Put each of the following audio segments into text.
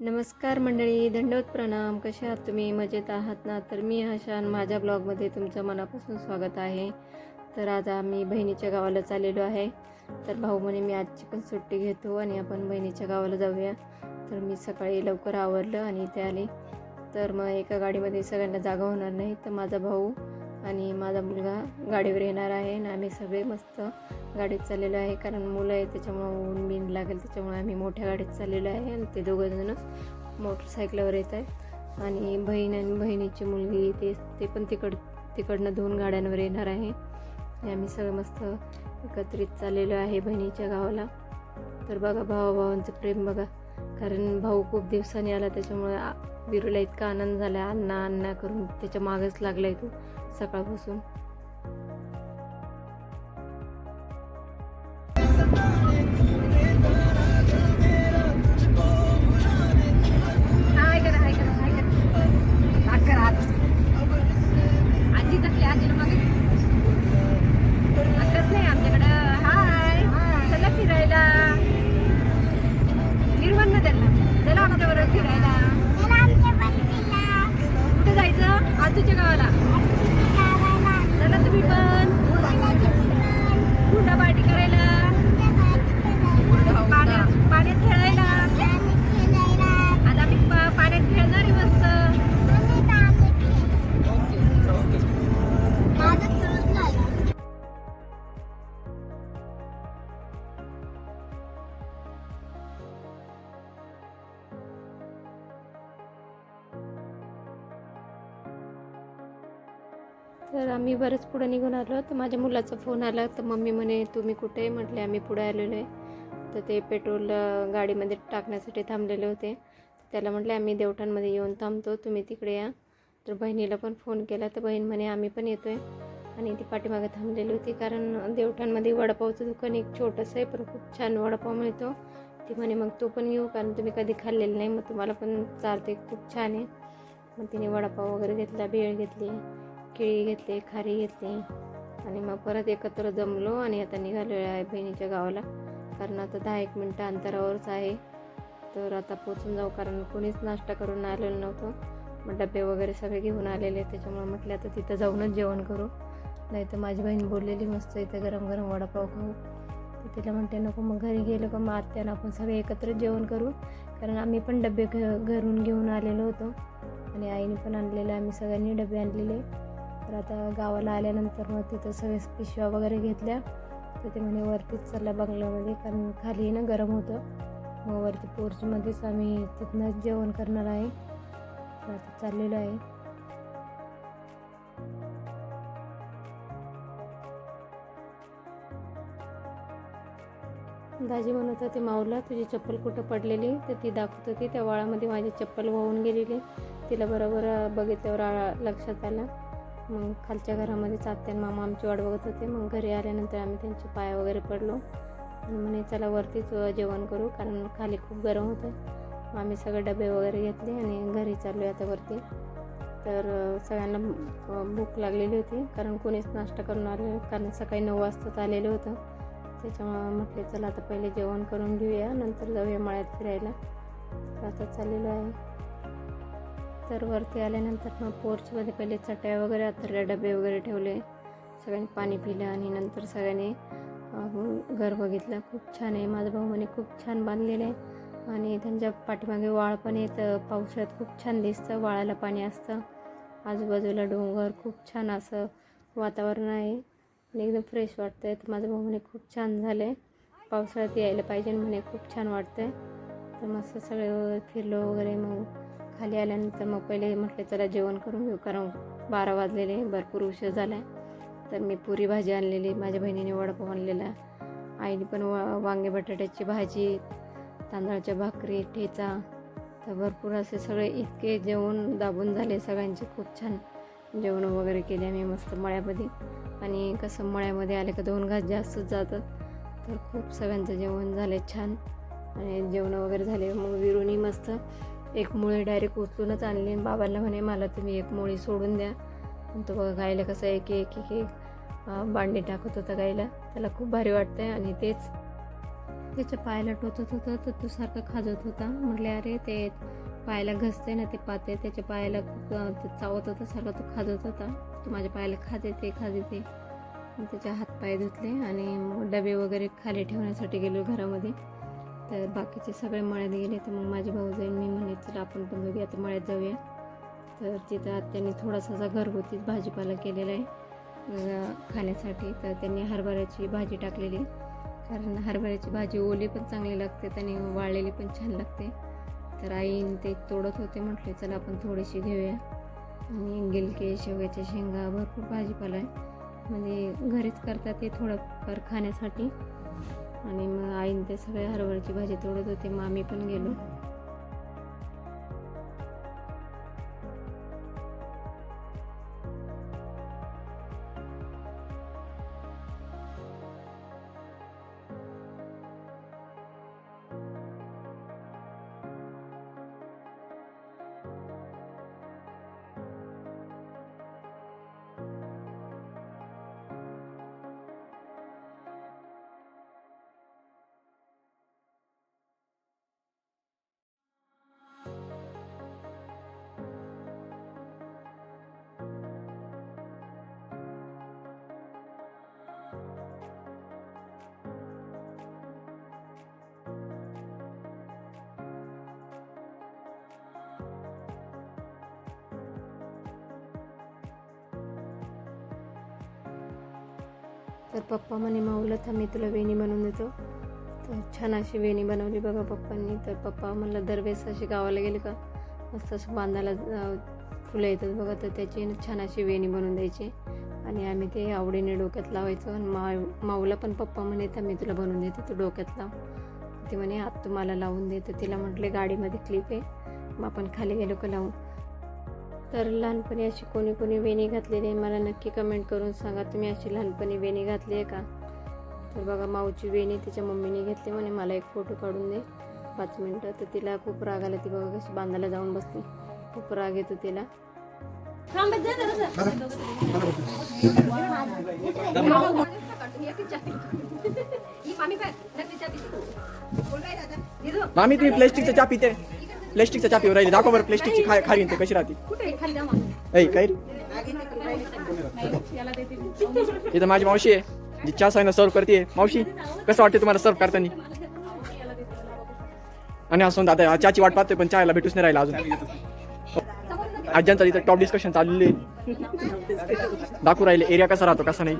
नमस्कार मंडळी, दंडवत प्रणाम. कसे आहात तुम्ही? मजेत आहात ना? तर मी आशा आणि माझ्या ब्लॉगमध्ये तुमचं मनापासून स्वागत आहे. तर आज आम्ही बहिणीच्या गावाला चाललेलो आहे. तर भाऊ म्हणे मी आजची पण सुट्टी घेतो आणि आपण बहिणीच्या गावाला जाऊया. तर मी सकाळी लवकर आवरलं आणि इथे आले. तर मग एका गाडीमध्ये सगळ्यांना जागा होणार नाही, तर माझा भाऊ आणि माझा मुलगा गाडीवर येणार आहे आणि आम्ही सगळे मस्त गाडीत चाललेलो आहे. कारण मुलं आहे त्याच्यामुळं ऊन बिन लागेल, त्याच्यामुळे आम्ही मोठ्या गाडीत चाललेलो आहे आणि ते दोघंजणं मोटरसायकलवर येत आहेत. आणि बहीण आणि बहिणीची मुलगी ते पण तिकडनं 2 गाड्यांवर येणार आहे. आणि आम्ही सगळं मस्त एकत्रित चाललेलो आहे बहिणीच्या गावाला. तर बघा भावाभावांचं प्रेम बघा. कारण भाऊ खूप दिवसांनी आला, त्याच्यामुळे विरूला इतका आनंद झाला, अण्णा अण्णा करून त्याच्या मागच लागलाय तो सकाळपासून. कुठे जायचं? आजूच्या गावाला. चला तुम्ही पण हुंडा पार्टी करायला, पाण्यात खेळायला. आज आम्ही पाण्यात खेळणार आहे मस्त. तर आम्ही बरंच पुढे निघून आलो. तर माझ्या मुलाचा फोन आला. तर मम्मी म्हणे तुम्ही कुठे? म्हटले आम्ही पुढे आलेलो आहे. तर ते पेट्रोल गाडीमध्ये टाकण्यासाठी थांबलेले होते. त्याला म्हटले आम्ही देवठाणमध्ये येऊन थांबतो, तुम्ही तिकडे या. तर बहिणीला पण फोन केला. तर बहीण म्हणे आम्ही पण येतो आहे. आणि ती पाठीमागे थांबलेली होती. कारण देवठाणमध्ये वडापावचं दुकान एक छोटंसं आहे, पण खूप छान वडापाव मिळतो. ती म्हणे मग तू पण येऊ, कारण तुम्ही कधी खाल्लेलं नाही, मग तुम्हाला पण चालते, खूप छान आहे. मग तिने वडापाव वगैरे घेतला, भेळ घेतली, केळी घेतली, खारी घेतली. आणि मग परत एकत्र जमलो आणि आता निघालो आहे बहिणीच्या गावाला. कारण आता 10-1 मिनटं अंतरावरच आहे. तर आता पोचून जाऊ, कारण कोणीच नाश्ता करून आलेलं नव्हतं. मग डबे वगैरे सगळे घेऊन आलेले, त्याच्यामुळे म्हटलं आता तिथं जाऊनच जेवण करू. नाही तर माझी बहीण बोललेली मस्त इथं गरम गरम वडापाव खाऊ. तर तिला म्हणते नको, मग घरी गेलो का मग आत्यानं आपण सगळे एकत्र जेवण करू. कारण आम्ही पण डबे घरून घेऊन आलेलो होतो आणि आईने पण आणलेले, आम्ही सगळ्यांनी डबे आणलेले. तर आता गावाला आल्यानंतर मग तिथं सगळे पिशव्या वगैरे घेतल्या. तर ते म्हणे वरतीच चालल्या बंगल्यामध्ये, कारण खाली ना गरम होतं. मग वरती पोर्चमध्येच आम्ही तिथनंच जेवण करणार आहे. तर आता चाललेलो आहे. दाजी म्हणत होते माऊला तुझी चप्पल कुठं पडलेली, तर ती दाखवत होती. त्या वाळामध्ये माझी चप्पल वाहून गेलेली. तिला बरोबर बघितल्यावर लक्षात आलं. मग खालच्या घरामध्येच आत्या आणि मामा आमची वाट बघत होते. मग घरी आल्यानंतर आम्ही त्यांचे पाय वगैरे पडलो आणि म्हणे चला वरतीच जेवण करू, कारण खाली खूप गरम होतं. मग आम्ही सगळे डबे वगैरे घेतले आणि घरी चाललो आता वरती. तर सगळ्यांना भूक लागलेली होती, कारण कोणीच नाश्ता करून आले, कारण सकाळी 9 वाजताच आलेलं होतं. त्याच्यामुळं म्हटले चला आता पहिले जेवण करून घेऊया, नंतर जाऊया मळ्यात फिरायला. तर आता चाललेलो आहे. तर वरती आल्यानंतर मग पोर्चमध्ये पहिले चटया वगैरे अंथरल्या, डबे वगैरे ठेवले, सगळ्यांनी पाणी पिलं आणि नंतर सगळ्यांनी घर बघितलं. खूप छान आहे. माझा भाऊ म्हणे खूप छान बांधलेलं आहे आणि त्यांच्या पाठीमागे वाळ पण येतं. पावसाळ्यात खूप छान दिसतं, वाळाला पाणी असतं. आजूबाजूला डोंगर, खूप छान असं वातावरण आहे आणि एकदम फ्रेश वाटतं आहे. तर माझा भाऊ म्हणे खूप छान झालं आहे, पावसाळ्यात यायला पाहिजे म्हणे, खूप छान वाटतं आहे. तर मस्त सगळे फिरलो वगैरे. मग खाली आल्यानंतर मग पहिले म्हटले चला जेवण करून घेऊ, कारण 12 वाजलेले, भरपूर उशीर झाला आहे. तर मी पुरी भाजी आणलेली, माझ्या बहिणीने वडापाव आणलेला, आईने पण वांगे बटाट्याची भाजी, तांदळाच्या भाकरी, ठेचा. तर भरपूर असे सगळे इतके जेवण दाबून झाले सगळ्यांचे. खूप छान जेवण वगैरे केले आम्ही मस्त मळ्यामध्ये. आणि कसं मळ्यामध्ये आले का 2 घास जास्तच जातात. तर खूप सगळ्यांचं जेवण झाले छान आणि जेवण वगैरे झाले. मग विरूनी मस्त एक मुळी डायरेक्ट उचलूनच आणली. बाबांना म्हणे मला तुम्ही एक मुळी सोडून द्या. तो बघा गायला कसं एक एक एक एक बांडी टाकत होता गायला. त्याला खूप भारी वाटतंय आणि तेच त्याच्या पायाला टोचत होतं तर तो सारखं खाजत होता. म्हटले अरे ते पायाला घसते ना ते पाते, त्याच्या पायाला खूप ते चावत होतं सारखं, तो खाजत होता. तो माझ्या पायाला खाजते. मग त्याचे हातपाय धुतले आणि मग डबे वगैरे खाली ठेवण्यासाठी गेलो घरामध्ये. तर बाकीचे सगळे मळ्यात गेले. तर मग माझे भाऊ जाईन मी म्हणे चला आपण पण दोघे आता मळ्यात जाऊया. तर तिथं आत्याने थोडासा घरगुतीच भाजीपाला केलेला आहे खाण्यासाठी. तर त्यांनी हरभऱ्याची भाजी टाकलेली, कारण हरभऱ्याची भाजी ओली पण चांगली लागते आणि वाळलेली पण छान लागते. तर आईन ते तोडत होते, म्हटले चला आपण थोडीशी घेऊया. आणि गिलके, शेवग्याच्या शेंगा, भरपूर भाजीपाला आहे, म्हणजे घरीच करतात ते थोडंफार खाण्यासाठी. आणि मग आईन ते सगळे हरभऱ्याची भाजी तोडत होते. मग आम्ही पण गेलो. तर पप्पा म्हणे माऊला थांब मी तुला वेणी बनवून देतो. तर छान अशी वेणी बनवली बघा पप्पांनी. तर पप्पा म्हणलं दरवेळेस अशी गावाला गेले का मस्त असं बांधायला फुलं येतात बघा, तर त्याची छान अशी वेणी बनवून द्यायची आणि आम्ही ते आवडीने डोक्यात लावायचो. आणि माऊला पण पप्पा म्हणे तर मी तुला बनवून देते, तू डोक्यात लाव. ते म्हणे आत तुम्हाला लावून देते. तिला म्हटले गाडीमध्ये क्लिप आहे, मग आपण खाली गेलो का लावून. तर लहानपणी अशी कोणी वेणी घातलेली आहे मला नक्की कमेंट करून सांगा, तुम्ही अशी लहानपणी वेणी घातली आहे का. तर बघा माऊची वेणी तिच्या मम्मीने घेतली, म्हणे मला एक फोटो काढून दे 5 मिनटं. तर तिला खूप राग आला, ती बघा कशी बांधायला जाऊन बसली, खूप राग येतो तिला. मामी तुम्ही प्लॅस्टिकच्या चहा पिते, प्लॅस्टिकच्या चहा पिऊ राहिले, दाखव बरं प्लॅस्टिकची खाली ते कशी राहते. काय इथं माझी मावशी आहे जी चहा सांगणं सर्व करते. मावशी कसं वाटते तुम्हाला सर्व करताना. आणि असं दादा चहाची वाट पाहतोय पण चहाला भेटूच नाही राहिला अजून. आज्यांचा इथं टॉप डिस्कशन चाललेली दाखवू राहिले एरिया कसा राहतो कसा नाही.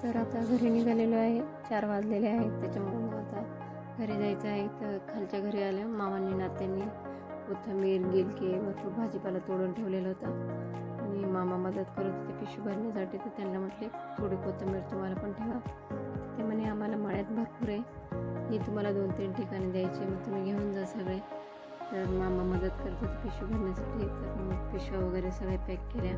तर आता घरी निघालेलो आहे, 4 वाजलेले आहेत, त्याच्यामुळे आता घरी जायचं आहे. तर खालच्या घरी आल्या मामांनी नात्यांनी कोथिंबीर गिलके भरपूर भाजीपाला तोडून ठेवलेला होता आणि मामा मदत करत होते पिशवी भरण्यासाठी. तर त्यांना म्हटले थोडी कोथिंबीर तुम्हाला पण ठेवा. ते म्हणे आम्हाला मळ्यात भरपूर आहे, ही तुम्हाला 2-3 ठिकाणी द्यायची, मग तुम्ही घेऊन जा सगळे. तर मामा मदत करत होते पिशवी भरण्यासाठी. तर मग पिशव्या वगैरे सगळ्या पॅक केल्या.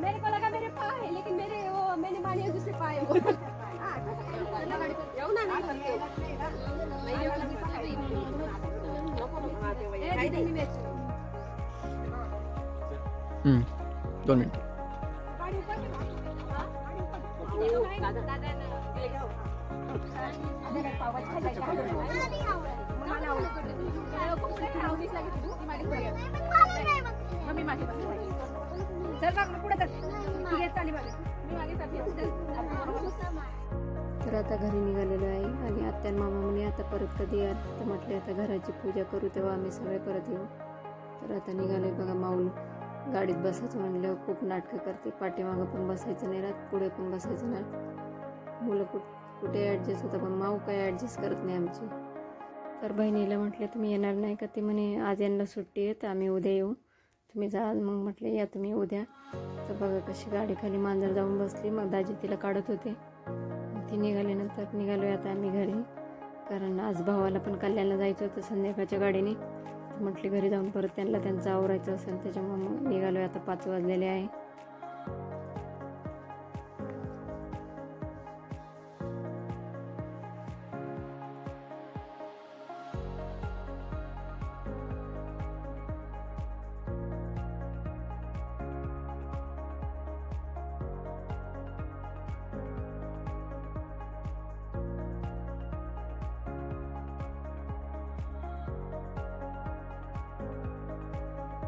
मेरे को लगा मेरे पाँव है, लेकिन मेरे वो मैंने माने दूसरे पाए वो। दोन मिनिट. चल पुढे तर आता घरी निघालेलो आहे आणि आत्या मामा म्हणे आता परत कधी याल, तर म्हटले आता घराची पूजा करू तेव्हा आम्ही सगळे परत येऊ. तर आता निघाले बघा. माऊल गाडीत बसायचं म्हणलं खूप नाटकं करते. पाठीमागं पण बसायचं नाही राहत, पुढे पण बसायचं नाही. मुलं कुठे ॲडजस्ट होतं, पण माऊ काय ॲडजस्ट करत नाही आमची. तर बहिणीला म्हटलं तुम्ही येणार नाही का? ते म्हणे आज यांना सुट्टी आहे तर आम्ही उद्या येऊ, तुम्ही जा. मग म्हटले या तुम्ही उद्या. तर बघा कशी गाडीखाली मांजर जाऊन बसली. मग दाजी तिला काढत होते. ती निघाल्यानंतर निघालो आता आम्ही घरी, कारण आज भावाला पण कल्याणला जायचं होतं संध्याकाळच्या गाडीने. म्हटले घरी जाऊन परत त्यांचं आवरायचं असेल, त्याच्यामुळे मग निघालो आता. 5 वाजलेले आहे.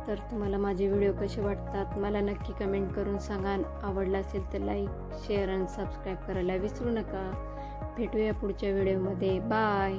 तर तुम्हाला माझे व्हिडिओ कसे वाटतात मला नक्की कमेंट करून सांगा. आवडला असेल तर लाईक शेअर आणि सबस्क्राईब करायला विसरू नका. भेटूया पुढच्या व्हिडिओमध्ये. बाय.